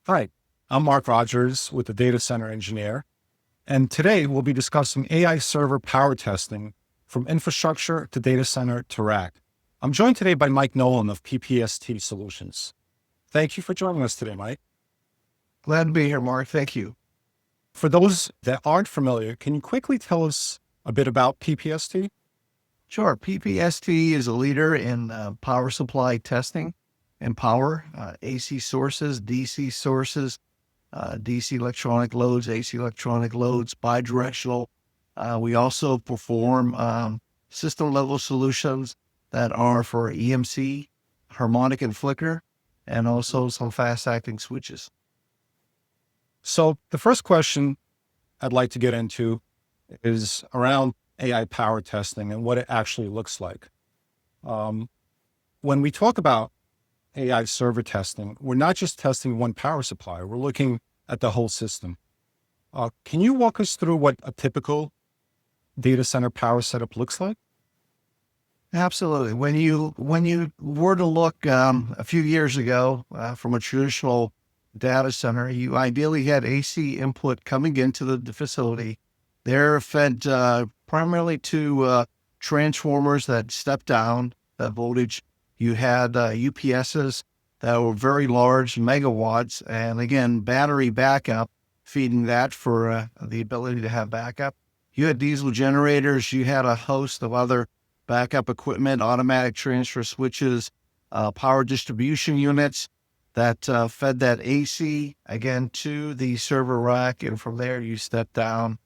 Hi, I'm Mark Rogers with the Data Center Engineer, and today we'll be discussing AI server power testing from infrastructure to data center to rack. I'm joined today by Mike Nolan of PPST Solutions. Thank you for joining us today, Mike. Glad to be here, Mark. Thank you. For those that aren't familiar, can you quickly tell us a bit about PPST? Sure. PPST is a leader in power supply testing and power, AC sources, DC sources, DC electronic loads, AC electronic loads, bidirectional. We also perform system level solutions that are for EMC, harmonic and flicker, and also some fast acting switches. So the first question I'd like to get into is around AI power testing and what it actually looks like. Um, when we talk about AI server testing, we're not just testing one power supply, we're looking at the whole system. Can you walk us through what a typical data center power setup looks like? Absolutely. When you were to look a few years ago from a traditional data center, you ideally had AC input coming into the facility. They're fed primarily to transformers that step down that voltage. You had UPSs that were very large, megawatts, and again, battery backup, feeding that for the ability to have backup. You had diesel generators. You had a host of other backup equipment, automatic transfer switches, power distribution units that fed that AC again to the server rack. And from there, you step down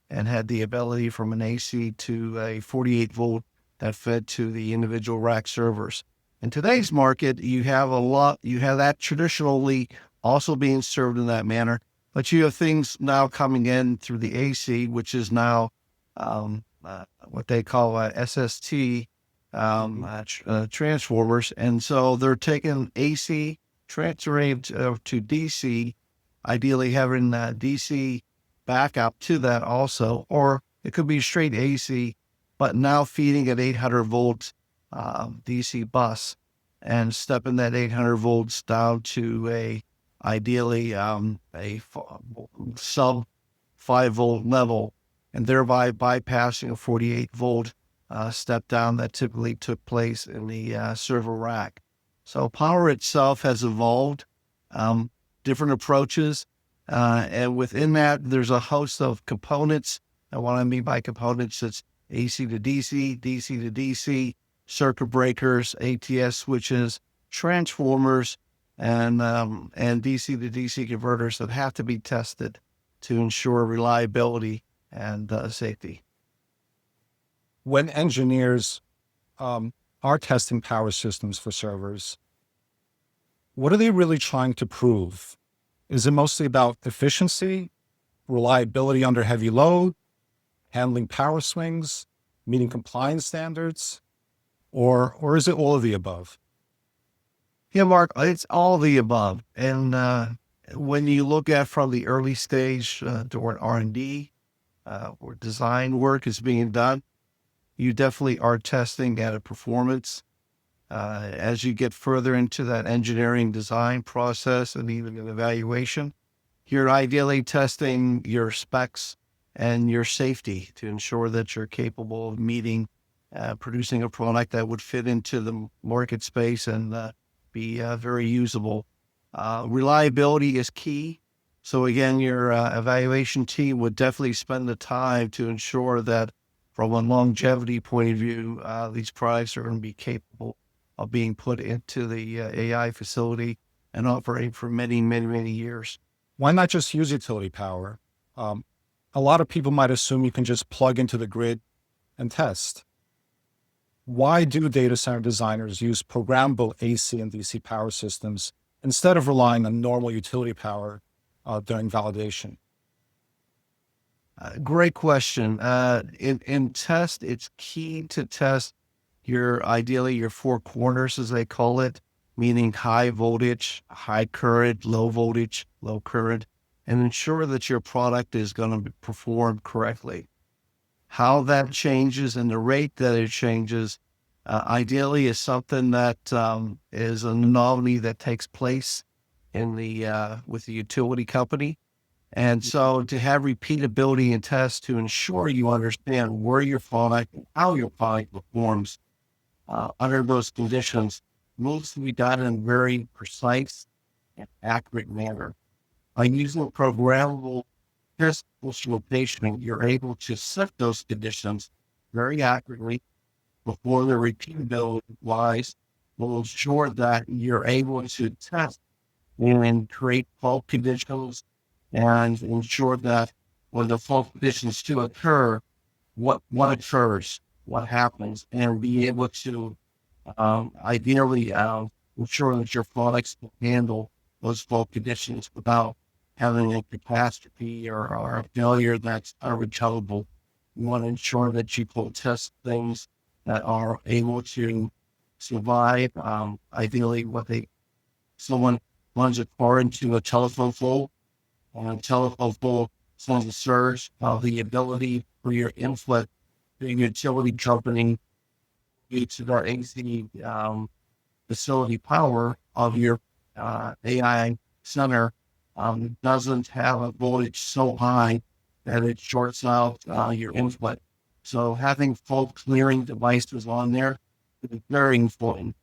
and had the ability from an AC to a 48 volt that fed to the individual rack servers. In today's market, you have that traditionally also being served in that manner, but you have things now coming in through the AC, which is now what they call SST transformers. And so they're taking AC, transferring to DC, ideally having DC backup to that also, or it could be straight AC, but now feeding an 800 volts DC bus and stepping that 800 volts down to ideally a sub 5 volt level, and thereby bypassing a 48 volt step down that typically took place in the server rack. So power itself has evolved, different approaches, and within that, there's a host of components. And what I mean by components, it's AC to DC, DC to DC, circuit breakers, ATS switches, transformers, and DC to DC converters that have to be tested to ensure reliability and safety. When engineers are testing power systems for servers, what are they really trying to prove? Is it mostly about efficiency, reliability under heavy load, handling power swings, meeting compliance standards, or is it all of the above? Yeah, Mark, it's all of the above. And when you look at from the early stage during R&D, where design work is being done, you definitely are testing at a performance. As you get further into that engineering design process and even an evaluation, you're ideally testing your specs and your safety to ensure that you're capable of meeting, producing a product that would fit into the market space and be very usable. Reliability is key. So again, your evaluation team would definitely spend the time to ensure that from a longevity point of view, these products are going to be capable of being put into the AI facility and operating for many, many, many years. Why not just use utility power? A lot of people might assume you can just plug into the grid and test. Why do data center designers use programmable AC and DC power systems instead of relying on normal utility power during validation? Great question. In test, it's key to test ideally your four corners, as they call it, meaning high voltage, high current, low voltage, low current, and ensure that your product is going to perform correctly. How that changes and the rate that it changes, ideally is something that is an anomaly that takes place in the with the utility company. And so to have repeatability and tests to ensure you understand where your product and how your product performs under those conditions needs to be done in a very precise and accurate manner. By using programmable test instrumentation, you're able to set those conditions very accurately before the repeatability wise will ensure that you're able to test and create fault conditions and ensure that when the fault conditions do occur, what occurs, what happens, and be able to ideally ensure that your products can handle those fault conditions without having a catastrophe or a failure that's irrecoverable. You want to ensure that you will test things that are able to survive. Ideally, someone runs a car into a telephone pole, and a telephone pole sends a surge of the ability for your input, the utility company, to their AC facility power of your AI center doesn't have a voltage so high that it shorts out your input. So having fault clearing devices on there is very important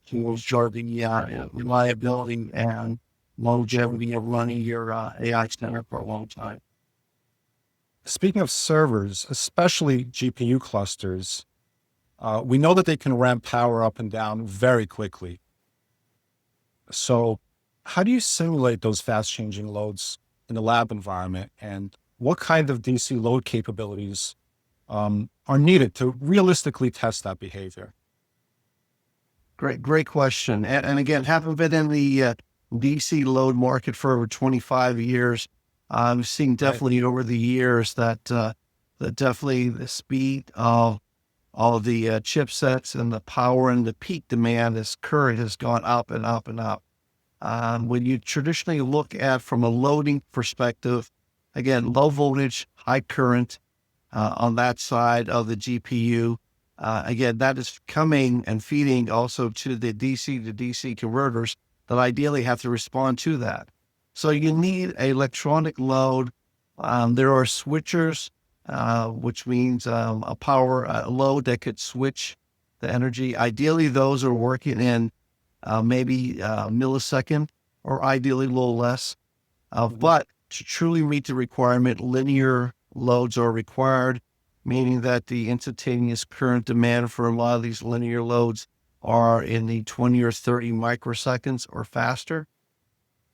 to ensure the reliability and longevity of running your AI center for a long time. Speaking of servers, especially GPU clusters, we know that they can ramp power up and down very quickly. So how do you simulate those fast changing loads in the lab environment? And what kind of DC load capabilities are needed to realistically test that behavior? Great question. And again, having been in the DC load market for over 25 years, I'm seeing Right. definitely over the years that definitely the speed of all of the chipsets and the power and the peak demand, this current has gone up and up and up. When you traditionally look at from a loading perspective, again, low voltage, high current on that side of the GPU. Again, that is coming and feeding also to the DC to DC converters that ideally have to respond to that. So you need an electronic load. There are switchers, which means a power load that could switch the energy. Ideally, those are working in maybe a millisecond or ideally a little less. But to truly meet the requirement, linear loads are required, meaning that the instantaneous current demand for a lot of these linear loads are in the 20 or 30 microseconds or faster.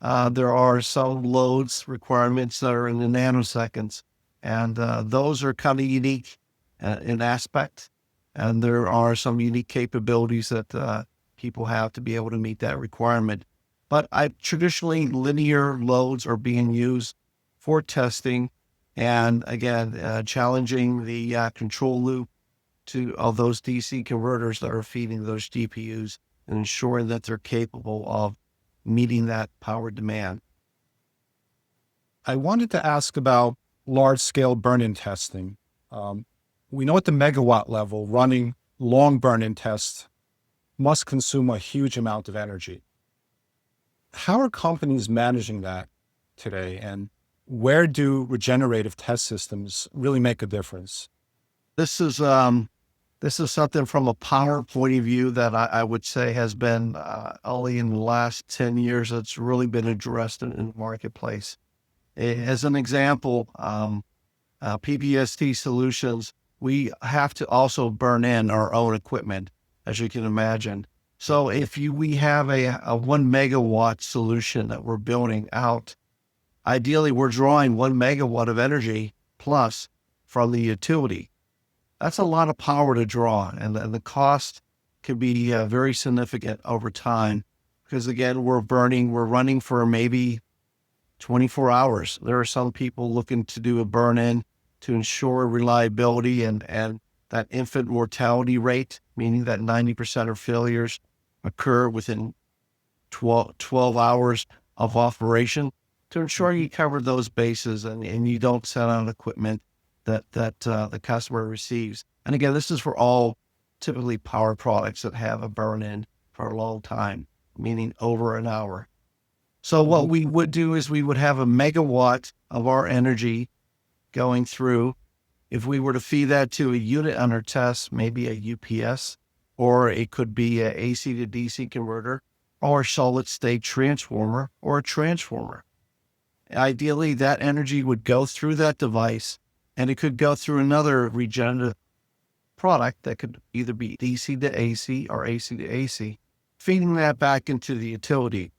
There are some loads requirements that are in the nanoseconds, and those are kind of unique in aspect. And there are some unique capabilities that people have to be able to meet that requirement. But traditionally, linear loads are being used for testing, and again, challenging the control loop of those DC converters that are feeding those GPUs and ensuring that they're capable of meeting that power demand. I wanted to ask about large scale burn in testing. We know at the megawatt level, running long burn in tests must consume a huge amount of energy. How are companies managing that today? And where do regenerative test systems really make a difference? This is something from a power point of view that I would say has been only in the last 10 years that's really been addressed in the marketplace. As an example, PPST Solutions, we have to also burn in our own equipment, as you can imagine. So if we have a 1 megawatt solution that we're building out, ideally we're drawing 1 megawatt of energy plus from the utility. That's a lot of power to draw, and the cost can be very significant over time because again, we're running for maybe 24 hours. There are some people looking to do a burn in to ensure reliability and that infant mortality rate, meaning that 90% of failures occur within 12 hours of operation, to ensure you cover those bases and you don't send out equipment that the customer receives. And again, this is for all typically power products that have a burn in for a long time, meaning over an hour. So what Mhm. we would do is we would have a megawatt of our energy going through. If we were to feed that to a unit under test, maybe a UPS, or it could be a AC to DC converter, or a solid state transformer, or a transformer. Ideally, that energy would go through that device, and it could go through another regenerative product that could either be DC to AC or AC to AC, feeding that back into the utility.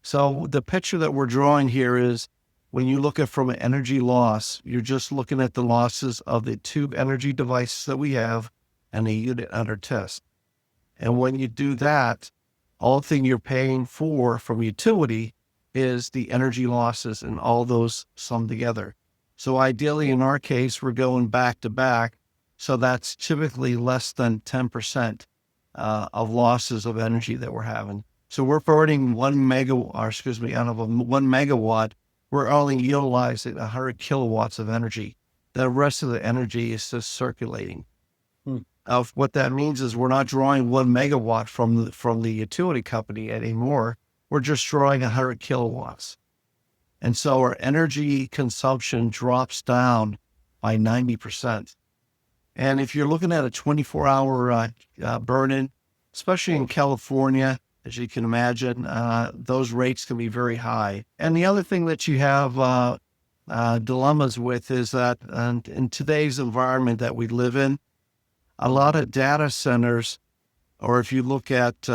So the picture that we're drawing here is when you look at from an energy loss, you're just looking at the losses of the two energy devices that we have and the unit under test. And when you do that, all thing you're paying for from utility is the energy losses and all those summed together. So ideally, in our case, we're going back to back. So that's typically less than 10% of losses of energy that we're having. So we're burning 1 megawatt, or excuse me, out of 1 megawatt, we're only utilizing 100 kilowatts of energy. The rest of the energy is just circulating. Hmm. Of what that means is we're not drawing 1 megawatt from the utility company anymore. We're just drawing 100 kilowatts. And so our energy consumption drops down by 90%. And if you're looking at a 24-hour burn-in, especially in California, as you can imagine, those rates can be very high. And the other thing that you have dilemmas with is that in today's environment that we live in, a lot of data centers, or if you look at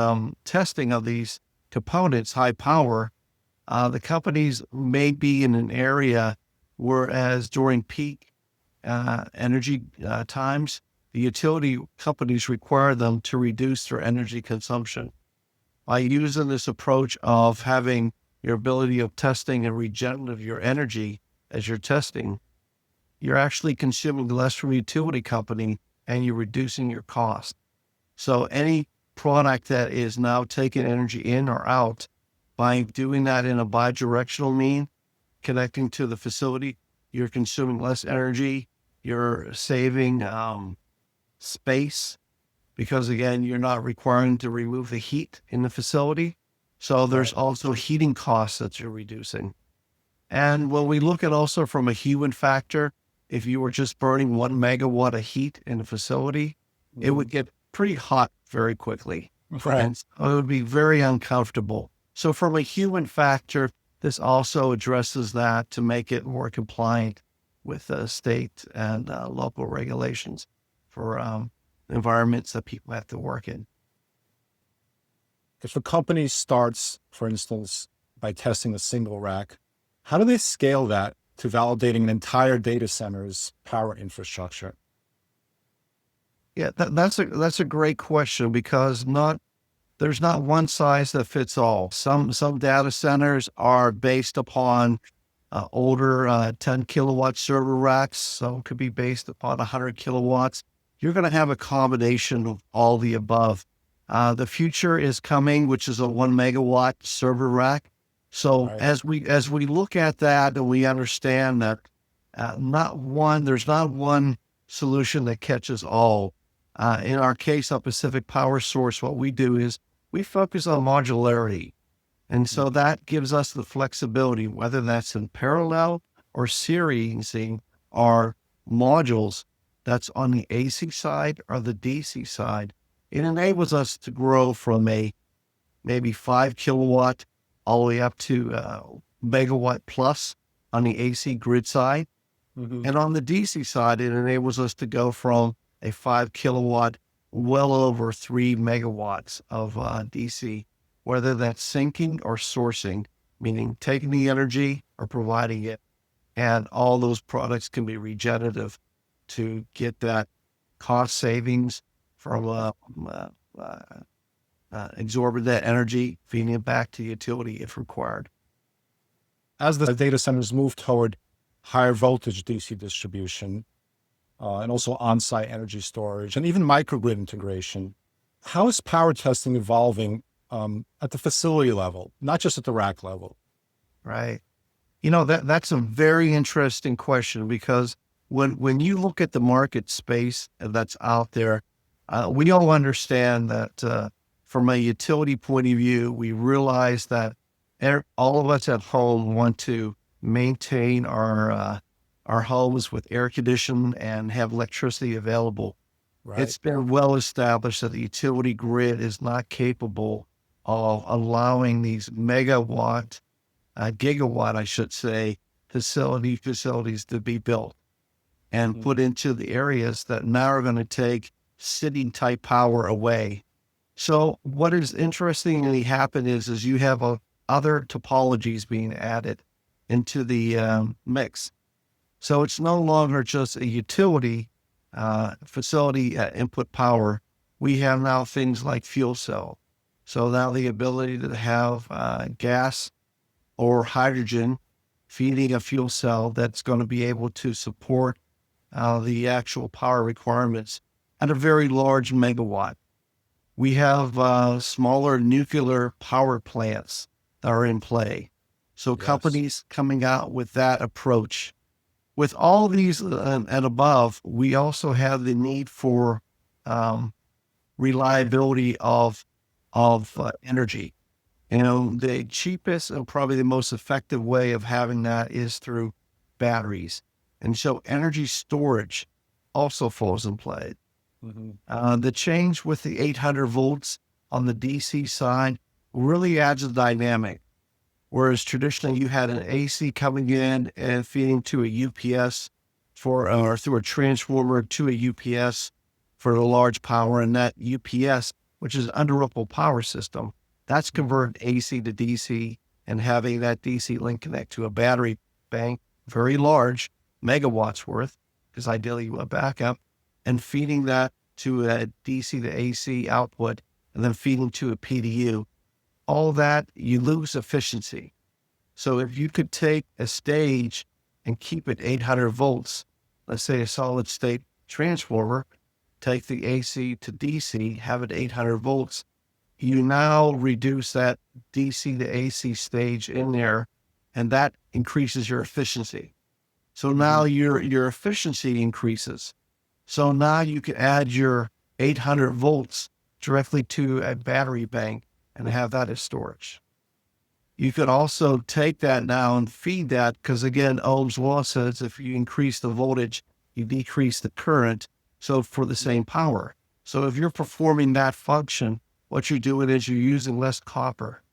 testing of these components, high power, the companies may be in an area, whereas during peak energy times, the utility companies require them to reduce their energy consumption. By using this approach of having your ability of testing and regenerative your energy as you're testing, you're actually consuming less from a utility company and you're reducing your cost. So any product that is now taking energy in or out, by doing that in a bidirectional mean, connecting to the facility, you're consuming less energy, you're saving space, because again, you're not requiring to remove the heat in the facility. So there's Right. also heating costs that you're reducing. And when we look at also from a human factor, if you were just burning 1 megawatt of heat in a facility, it Mhm. would get pretty hot very quickly. Right. And so it would be very uncomfortable. So from a human factor, this also addresses that to make it more compliant with state and local regulations for environments that people have to work in. If a company starts, for instance, by testing a single rack, how do they scale that to validating an entire data center's power infrastructure? Yeah, that's a great question because there's not one size that fits all. Some data centers are based upon older 10 kilowatt server racks. Some could be based upon 100 kilowatts. You're going to have a combination of all the above. The future is coming, which is a 1 megawatt server rack. So Right. as we look at that and we understand that there's not one solution that catches all. In our case, on Pacific Power Source, what we do is we focus on modularity. And Mm. so that gives us the flexibility, whether that's in parallel or seriesing our modules that's on the AC side or the DC side. It enables us to grow from a maybe 5 kilowatt all the way up to megawatt plus on the AC grid side. Mhm. And on the DC side, it enables us to go from a 5 kilowatt well over 3 megawatts of DC, whether that's sinking or sourcing, meaning taking the energy or providing it. And all those products can be regenerative to get that cost savings from uh, uh, exorbitant energy, feeding it back to utility if required. As the data centers move toward higher voltage DC distribution, and also on-site energy storage and even microgrid integration, how is power testing evolving at the facility level, not just at the rack level? Right. You know, that's a very interesting question because when you look at the market space that's out there, we all understand that from a utility point of view, we realize that All of us at home want to maintain our homes with air conditioning and have electricity available. Right. It's been well established that the utility grid is not capable of allowing these gigawatt, I should say, facilities to be built and Mhm. put into the areas that now are going to take city type power away. So what is interestingly happened is you have other topologies being added into the mix. So it's no longer just a utility facility input power. We have now things like fuel cell. So now the ability to have gas or hydrogen feeding a fuel cell that's going to be able to support the actual power requirements at a very large megawatt. We have smaller nuclear power plants that are in play. So Yes. companies coming out with that approach. With all these and above, we also have the need for um, reliability of energy. The cheapest and probably the most effective way of having that is through batteries. And so energy storage also falls in play. Hmm. The change with the 800 volts on the DC side really adds a dynamic. Whereas traditionally you had an AC coming in and feeding to a UPS or through a transformer to a UPS for the large power, and that UPS, which is an underripple power system, that's converting AC to DC and having that DC link connect to a battery bank, very large, megawatts worth, because ideally you want backup, and feeding that to a DC to AC output, and then feeding to a PDU. All that, you lose efficiency. So if you could take a stage and keep it 800 volts, let's say a solid state transformer, take the AC to DC, have it 800 volts, you now reduce that DC to AC stage in there, and that increases your efficiency. So now Hmm. your efficiency increases. So now you can add your 800 volts directly to a battery bank and have that as storage. You could also take that now and feed that because, again, Ohm's law says if you increase the voltage, you decrease the current. So for the same power. So if you're performing that function, what you're doing is you're using less copper.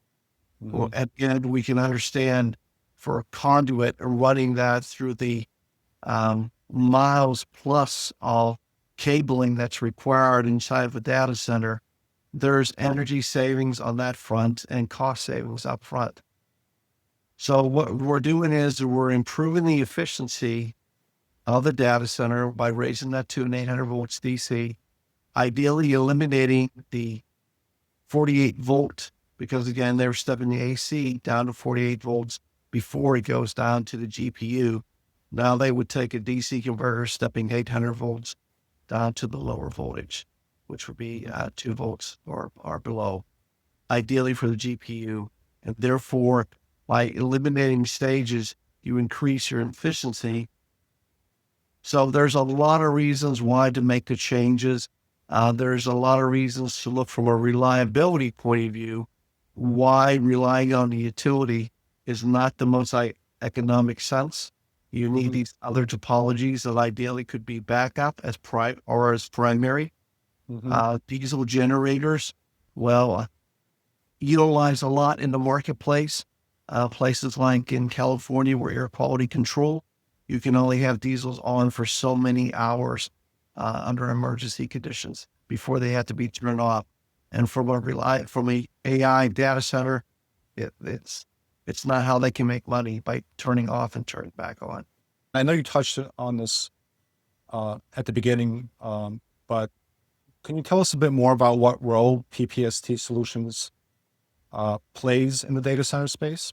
Well, Hmm. at the end, we can understand for a conduit running that through the miles plus of cabling that's required inside of a data center, there's energy savings on that front and cost savings up front. So what we're doing is we're improving the efficiency of the data center by raising that to an 800 volts DC, ideally eliminating the 48 volt, because again, they're stepping the AC down to 48 volts before it goes down to the GPU. Now they would take a DC converter stepping 800 volts down to the lower voltage, which would be 2 volts or below, ideally for the GPU. And therefore, by eliminating stages, you increase your efficiency. So there's a lot of reasons why to make the changes. There's a lot of reasons to look from a reliability point of view, why relying on the utility is not the most economic sense. You need Hmm. these other topologies that ideally could be backup as primary. Hmm. Diesel generators, well, utilized a lot in the marketplace. Places like in California where air quality control, you can only have diesels on for so many hours under emergency conditions before they have to be turned off. And from a AI data center, it's not how they can make money by turning off and turning back on. I know you touched on this at the beginning, but can you tell us a bit more about what role PPST Solutions plays in the data center space?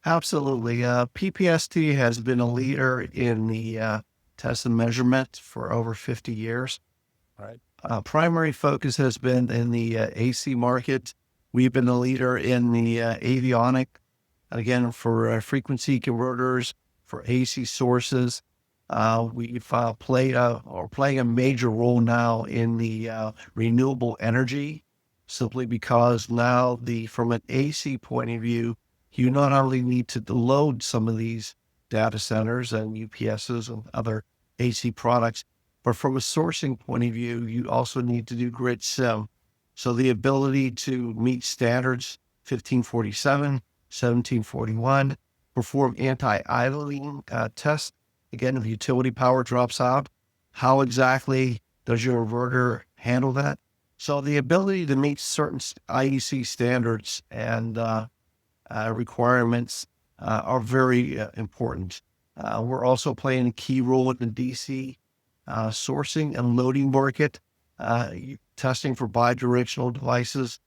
Absolutely. PPST has been a leader in the test and measurement for over 50 years. Right. Primary focus has been in the AC market. We've been a leader in the avionic, again, for frequency converters, for AC sources. We've playing a major role now in the renewable energy. simply because now from an AC point of view, you not only need to load some of these data centers and UPSs and other AC products, but from a sourcing point of view, you also need to do grid sim. So the ability to meet standards 1547, 1741, perform anti-idling tests. Again, if utility power drops out, how exactly does your inverter handle that? So the ability to meet certain IEC standards and requirements are very important. We're also playing a key role in the DC sourcing and loading market, testing for bidirectional devices.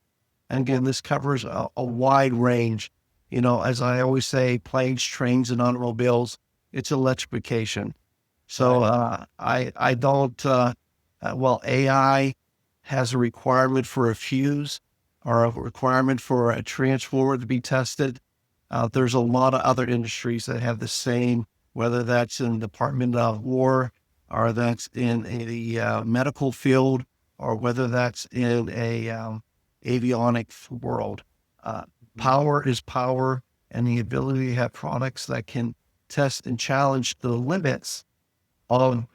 And again, this covers a wide range. As I always say, planes, trains, and automobiles, it's electrification. So I don't, well, AI has a requirement for a fuse or a requirement for a transformer to be tested. There's a lot of other industries that have the same, whether that's in the Department of War or that's in the medical field or whether that's in a avionics world. Power is power, and the ability to have products that can test and challenge the limits of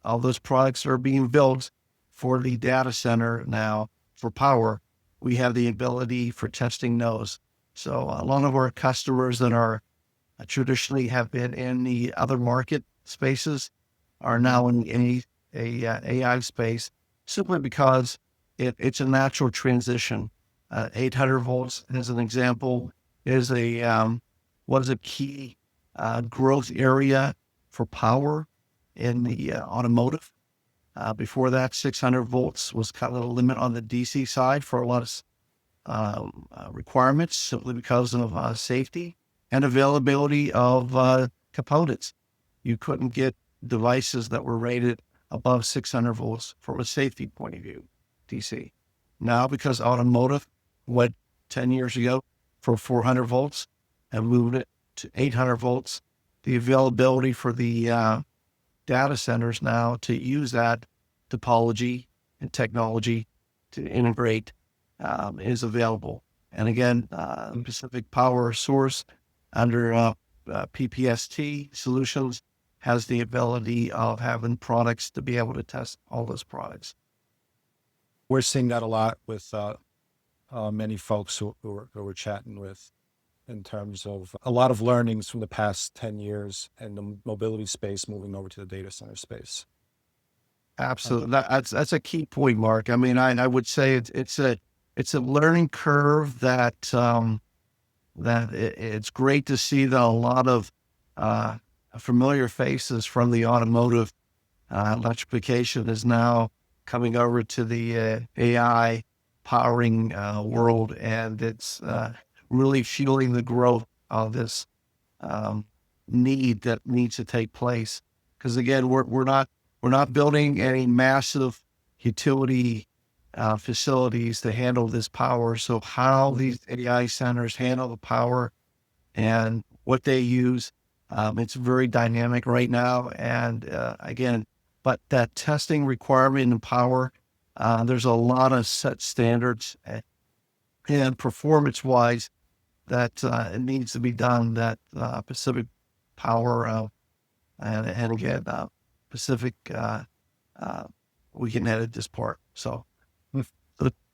all those products are being built for the data center now for power. We have the ability for testing those. So a lot of our customers that are traditionally have been in the other market spaces are now in a AI space simply because it's a natural transition. 800 volts, as an example, is was a key growth area for power in the automotive. Before that, 600 volts was kind of the limit on the DC side for a lot of requirements, simply because of safety and availability of components. You couldn't get devices that were rated above 600 volts from a safety point of view, DC. Now, because automotive went 10 years ago for 400 volts and moved it to 800 volts, the availability for the data centers now to use that topology and technology to integrate is available. And again, Pacific Power Source under PPST Solutions has the ability of having products to be able to test all those products. We're seeing that a lot with many folks who we're chatting with, in terms of a lot of learnings from the past 10 years and the mobility space moving over to the data center space. Absolutely. That's a key point, Mark. I mean, I would say it's a learning curve that it's great to see that a lot of familiar faces from the automotive electrification is now coming over to the AI powering world, and it's really fueling the growth of this need that needs to take place. Because again, we're not building any massive utility facilities to handle this power. So how these AI centers handle the power and what they use, it's very dynamic right now. And again, but that testing requirement and power, there's a lot of set standards and performance-wise that it needs to be done that Pacific Power and again Pacific we can edit this part. So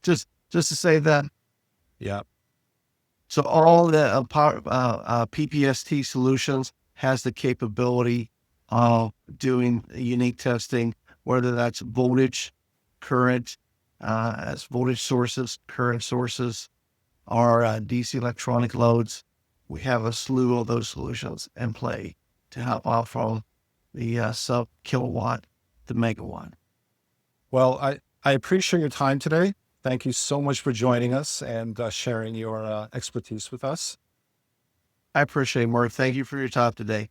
just to say that. Yeah. So all the PPST Solutions has the capability of doing unique testing, whether that's voltage, current, as voltage sources, current sources, or DC electronic loads. We have a slew of those solutions in play to help out from the sub kilowatt to megawatt. Well, I appreciate your time today. Thank you so much for joining us and sharing your expertise with us. I appreciate it, Mark. Thank you for your time today.